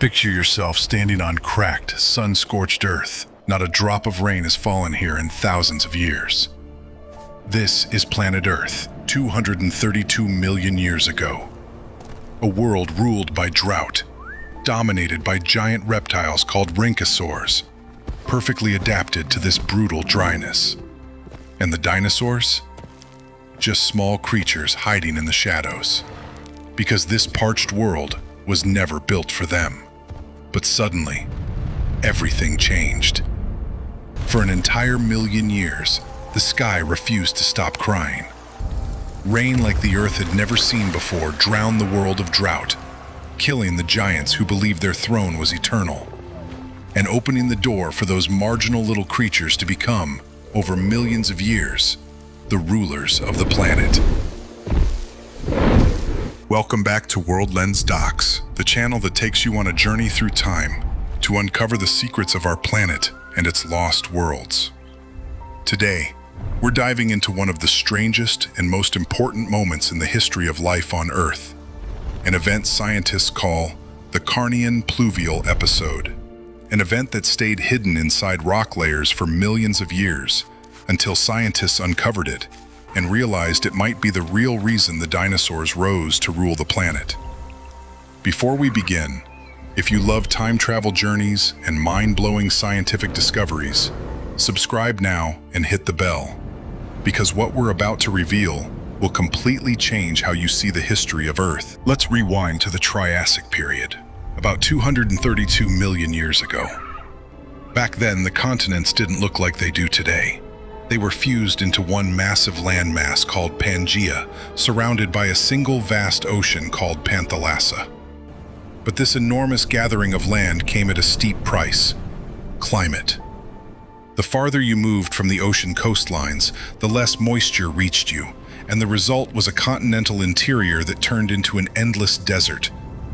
Picture yourself standing on cracked, sun-scorched earth. Not a drop of rain has fallen here in thousands of years. This is planet Earth, 232 million years ago. A world ruled by drought, dominated by giant reptiles called Rhynchosaurs, perfectly adapted to this brutal dryness. And the dinosaurs? Just small creatures hiding in the shadows. Because this parched world was never built for them. But suddenly, everything changed. For an entire million years, the sky refused to stop crying. Rain like the earth had never seen before drowned the world of drought, killing the giants who believed their throne was eternal, and opening the door for those marginal little creatures to become, over millions of years, the rulers of the planet. Welcome back to WorldLens Docs, the channel that takes you on a journey through time to uncover the secrets of our planet and its lost worlds. Today, we're diving into one of the strangest and most important moments in the history of life on Earth, an event scientists call the Carnian Pluvial Episode, an event that stayed hidden inside rock layers for millions of years until scientists uncovered it and realized it might be the real reason the dinosaurs rose to rule the planet. Before we begin, if you love time travel journeys and mind-blowing scientific discoveries, subscribe now and hit the bell, because what we're about to reveal will completely change how you see the history of Earth. Let's rewind to the Triassic period, about 232 million years ago. Back then, the continents didn't look like they do today. They were fused into one massive landmass called Pangea, surrounded by a single vast ocean called Panthalassa. But this enormous gathering of land came at a steep price: climate. The farther you moved from the ocean coastlines, the less moisture reached you, and the result was a continental interior that turned into an endless desert,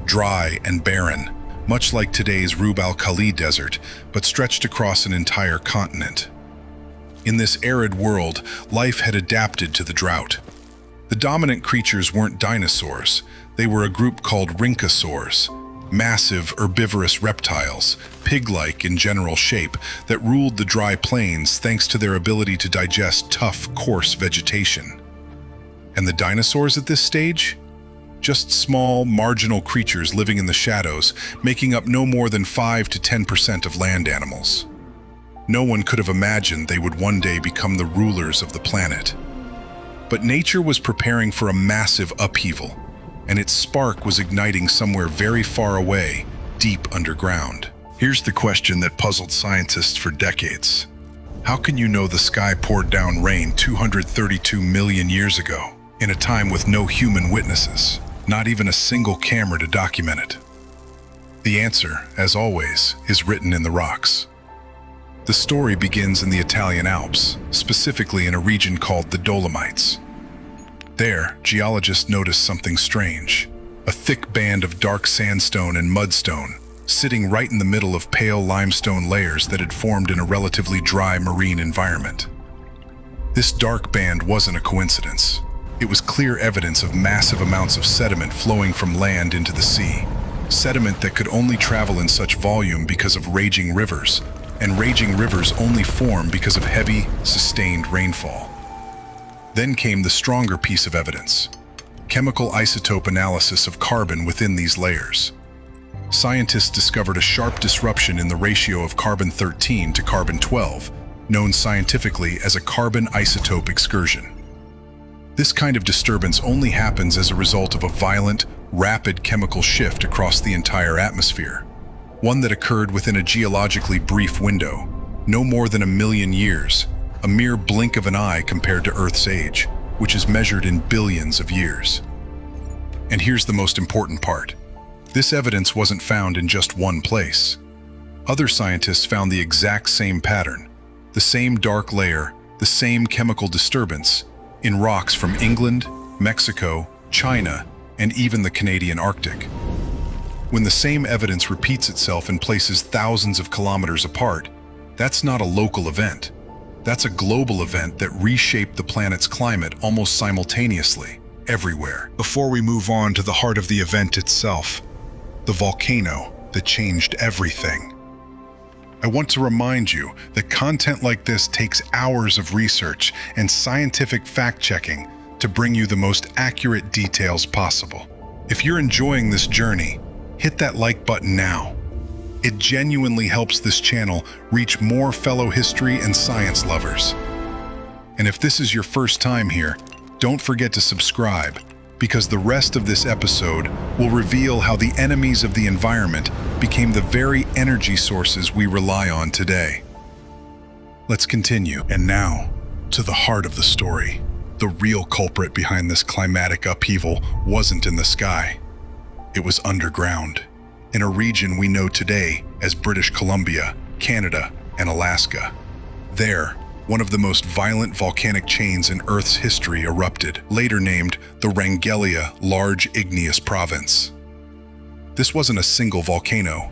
dry and barren, much like today's Rub al Khali Desert, but stretched across an entire continent. In this arid world, life had adapted to the drought. The dominant creatures weren't dinosaurs. They were a group called Rhynchosaurs, massive herbivorous reptiles, pig-like in general shape, that ruled the dry plains thanks to their ability to digest tough, coarse vegetation. And the dinosaurs at this stage? Just small, marginal creatures living in the shadows, making up no more than 5 to 10% of land animals. No one could have imagined they would one day become the rulers of the planet. But nature was preparing for a massive upheaval, and its spark was igniting somewhere very far away, deep underground. Here's the question that puzzled scientists for decades. How can you know the sky poured down rain 232 million years ago, in a time with no human witnesses, not even a single camera to document it? The answer, as always, is written in the rocks. The story begins in the Italian Alps, specifically in a region called the Dolomites. There, geologists noticed something strange: a thick band of dark sandstone and mudstone, sitting right in the middle of pale limestone layers that had formed in a relatively dry marine environment. This dark band wasn't a coincidence. It was clear evidence of massive amounts of sediment flowing from land into the sea, sediment that could only travel in such volume because of raging rivers, and raging rivers only form because of heavy, sustained rainfall. Then came the stronger piece of evidence: chemical isotope analysis of carbon within these layers. Scientists discovered a sharp disruption in the ratio of carbon-13 to carbon-12, known scientifically as a carbon isotope excursion. This kind of disturbance only happens as a result of a violent, rapid chemical shift across the entire atmosphere, one that occurred within a geologically brief window, no more than 1 million years, a mere blink of an eye compared to Earth's age, which is measured in billions of years. And here's the most important part. This evidence wasn't found in just one place. Other scientists found the exact same pattern, the same dark layer, the same chemical disturbance, in rocks from England, Mexico, China, and even the Canadian Arctic. When the same evidence repeats itself in places thousands of kilometers apart, that's not a local event. That's a global event that reshaped the planet's climate almost simultaneously, everywhere. Before we move on to the heart of the event itself, the volcano, that changed everything. I want to remind you that content like this takes hours of research and scientific fact-checking to bring you the most accurate details possible. If you're enjoying this journey, hit that like button now. It genuinely helps this channel reach more fellow history and science lovers. And if this is your first time here, don't forget to subscribe, because the rest of this episode will reveal how the enemies of the environment became the very energy sources we rely on today. Let's continue. And now, to the heart of the story. The real culprit behind this climatic upheaval wasn't in the sky. It was underground, in a region we know today as British Columbia, Canada, and Alaska. There, one of the most violent volcanic chains in Earth's history erupted, later named the Wrangellia Large Igneous Province. This wasn't a single volcano.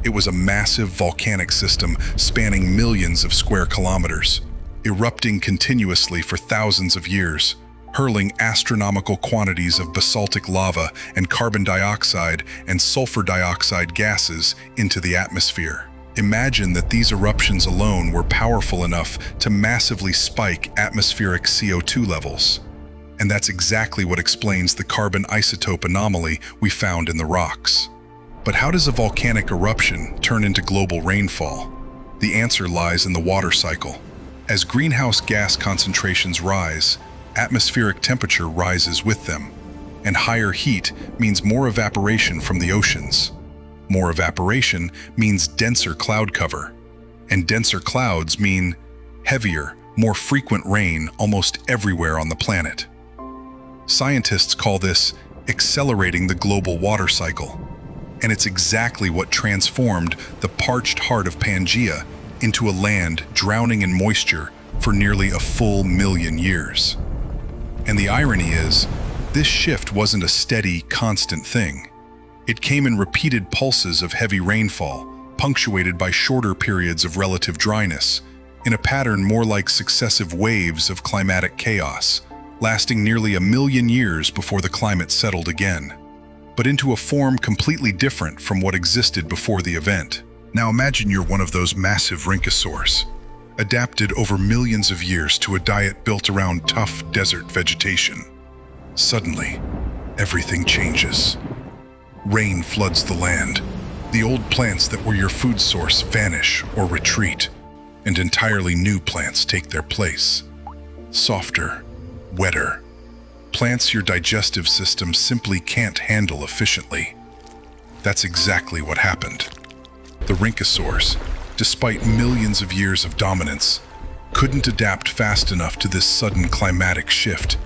It was a massive volcanic system spanning millions of square kilometers, erupting continuously for thousands of years, hurling astronomical quantities of basaltic lava and carbon dioxide and sulfur dioxide gases into the atmosphere. Imagine that these eruptions alone were powerful enough to massively spike atmospheric CO2 levels. And that's exactly what explains the carbon isotope anomaly we found in the rocks. But how does a volcanic eruption turn into global rainfall? The answer lies in the water cycle. As greenhouse gas concentrations rise, atmospheric temperature rises with them, and higher heat means more evaporation from the oceans. More evaporation means denser cloud cover, and denser clouds mean heavier, more frequent rain almost everywhere on the planet. Scientists call this accelerating the global water cycle, and it's exactly what transformed the parched heart of Pangaea into a land drowning in moisture for nearly a full 1,000,000 years. And the irony is, this shift wasn't a steady, constant thing. It came in repeated pulses of heavy rainfall, punctuated by shorter periods of relative dryness, in a pattern more like successive waves of climatic chaos, lasting nearly 1,000,000 years before the climate settled again, but into a form completely different from what existed before the event. Now imagine you're one of those massive Rhynchosaurs, adapted over millions of years to a diet built around tough desert vegetation. Suddenly, everything changes. Rain floods the land. The old plants that were your food source vanish or retreat, and entirely new plants take their place. Softer, wetter, plants your digestive system simply can't handle efficiently. That's exactly what happened. The Rhynchosaurs, despite millions of years of dominance, couldn't adapt fast enough to this sudden climatic shift,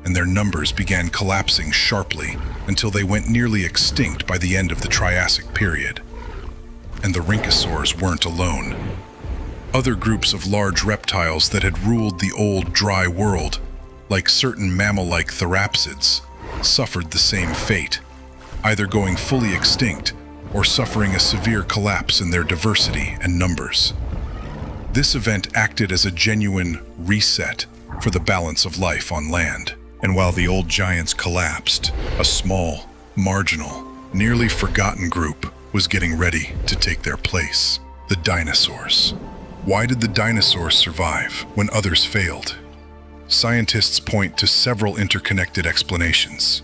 and their numbers began collapsing sharply until they went nearly extinct by the end of the Triassic period. And the Rhynchosaurs weren't alone. Other groups of large reptiles that had ruled the old dry world, like certain mammal-like therapsids, suffered the same fate, either going fully extinct or suffering a severe collapse in their diversity and numbers. This event acted as a genuine reset for the balance of life on land. And while the old giants collapsed, a small, marginal, nearly forgotten group was getting ready to take their place: the dinosaurs. Why did the dinosaurs survive when others failed? Scientists point to several interconnected explanations.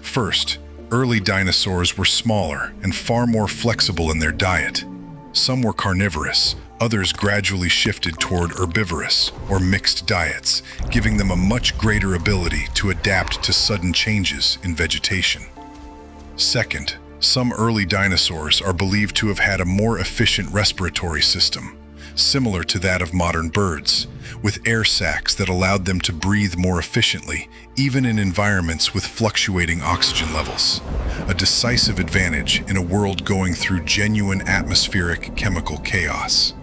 First, early dinosaurs were smaller and far more flexible in their diet. Some were carnivorous, others gradually shifted toward herbivorous or mixed diets, giving them a much greater ability to adapt to sudden changes in vegetation. Second, some early dinosaurs are believed to have had a more efficient respiratory system, similar to that of modern birds, with air sacs that allowed them to breathe more efficiently, even in environments with fluctuating oxygen levels. A decisive advantage in a world going through genuine atmospheric chemical chaos.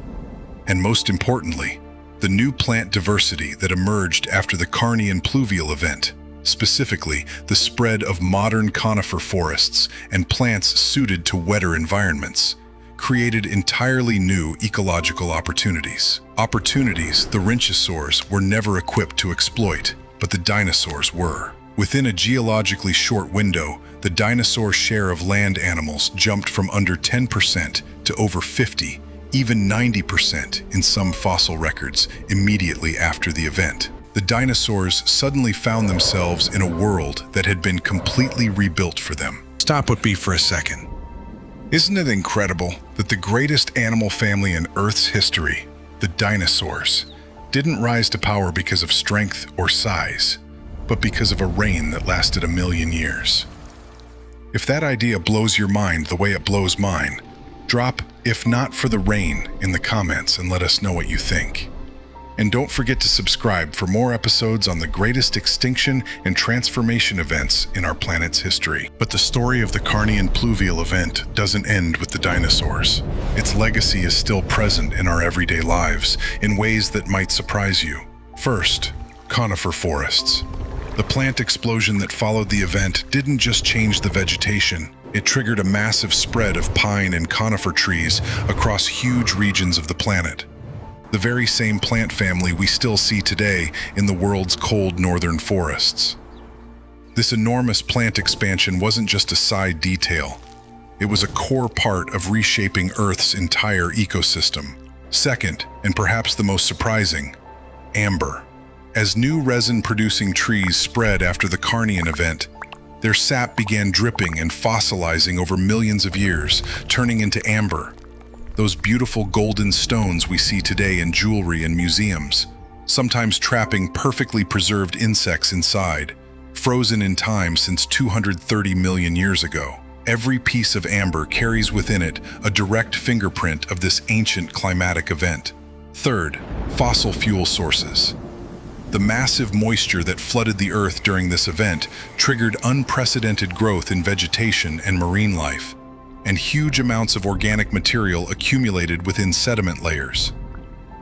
And most importantly, the new plant diversity that emerged after the Carnian Pluvial Event, specifically the spread of modern conifer forests and plants suited to wetter environments, created entirely new ecological opportunities. Opportunities the Rhynchosaurs were never equipped to exploit, but the dinosaurs were. Within a geologically short window, the dinosaur share of land animals jumped from under 10% to over 50, even 90% in some fossil records immediately after the event. The dinosaurs suddenly found themselves in a world that had been completely rebuilt for them. Stop with me for a second. Isn't it incredible that the greatest animal family in Earth's history, the dinosaurs, didn't rise to power because of strength or size, but because of a reign that lasted 1,000,000 years? If that idea blows your mind the way it blows mine, drop "if not for the rain" in the comments and let us know what you think. And don't forget to subscribe for more episodes on the greatest extinction and transformation events in our planet's history. But the story of the Carnian Pluvial Event doesn't end with the dinosaurs. Its legacy is still present in our everyday lives in ways that might surprise you. First, conifer forests. The plant explosion that followed the event didn't just change the vegetation. It triggered a massive spread of pine and conifer trees across huge regions of the planet. The very same plant family we still see today in the world's cold northern forests. This enormous plant expansion wasn't just a side detail. It was a core part of reshaping Earth's entire ecosystem. Second, and perhaps the most surprising, amber. As new resin-producing trees spread after the Carnian event, their sap began dripping and fossilizing over millions of years, turning into amber. Those beautiful golden stones we see today in jewelry and museums, sometimes trapping perfectly preserved insects inside, frozen in time since 230 million years ago. Every piece of amber carries within it a direct fingerprint of this ancient climatic event. Third, fossil fuel sources. The massive moisture that flooded the Earth during this event triggered unprecedented growth in vegetation and marine life, and huge amounts of organic material accumulated within sediment layers.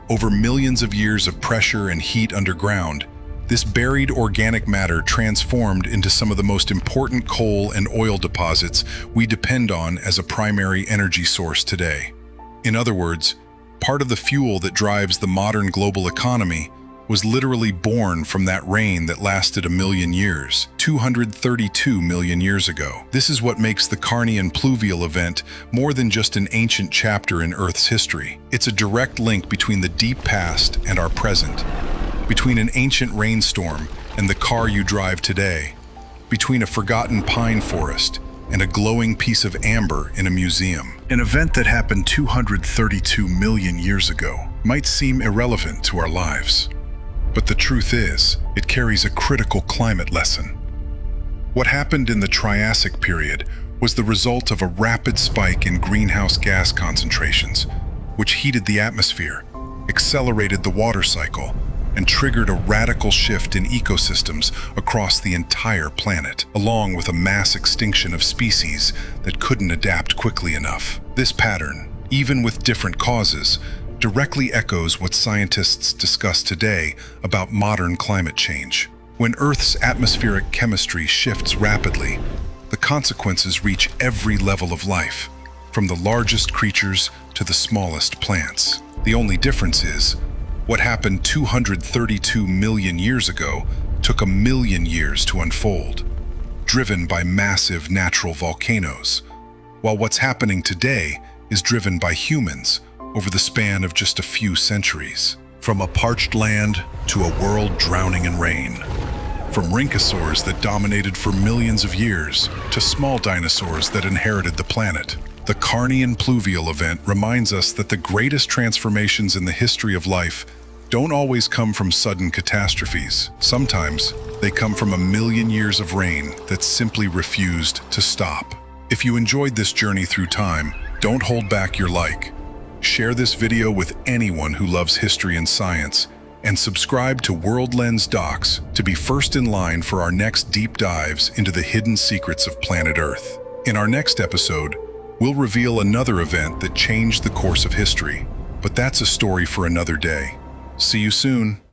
Over millions of years of pressure and heat underground, this buried organic matter transformed into some of the most important coal and oil deposits we depend on as a primary energy source today. In other words, part of the fuel that drives the modern global economy was literally born from that rain that lasted 1,000,000 years, 232 million years ago. This is what makes the Carnian Pluvial Event more than just an ancient chapter in Earth's history. It's a direct link between the deep past and our present, between an ancient rainstorm and the car you drive today, between a forgotten pine forest and a glowing piece of amber in a museum. An event that happened 232 million years ago might seem irrelevant to our lives. But the truth is, it carries a critical climate lesson. What happened in the Triassic period was the result of a rapid spike in greenhouse gas concentrations, which heated the atmosphere, accelerated the water cycle, and triggered a radical shift in ecosystems across the entire planet, along with a mass extinction of species that couldn't adapt quickly enough. This pattern, even with different causes, directly echoes what scientists discuss today about modern climate change. When Earth's atmospheric chemistry shifts rapidly, the consequences reach every level of life, from the largest creatures to the smallest plants. The only difference is, what happened 232 million years ago took 1,000,000 years to unfold, driven by massive natural volcanoes, while what's happening today is driven by humans over the span of just a few centuries. From a parched land to a world drowning in rain. From Rhynchosaurs that dominated for millions of years to small dinosaurs that inherited the planet. The Carnian Pluvial Event reminds us that the greatest transformations in the history of life don't always come from sudden catastrophes. Sometimes they come from 1,000,000 years of rain that simply refused to stop. If you enjoyed this journey through time, don't hold back your like. Share this video with anyone who loves history and science, and subscribe to WorldLens Docs to be first in line for our next deep dives into the hidden secrets of planet Earth. In our next episode, we'll reveal another event that changed the course of history, but that's a story for another day. See you soon.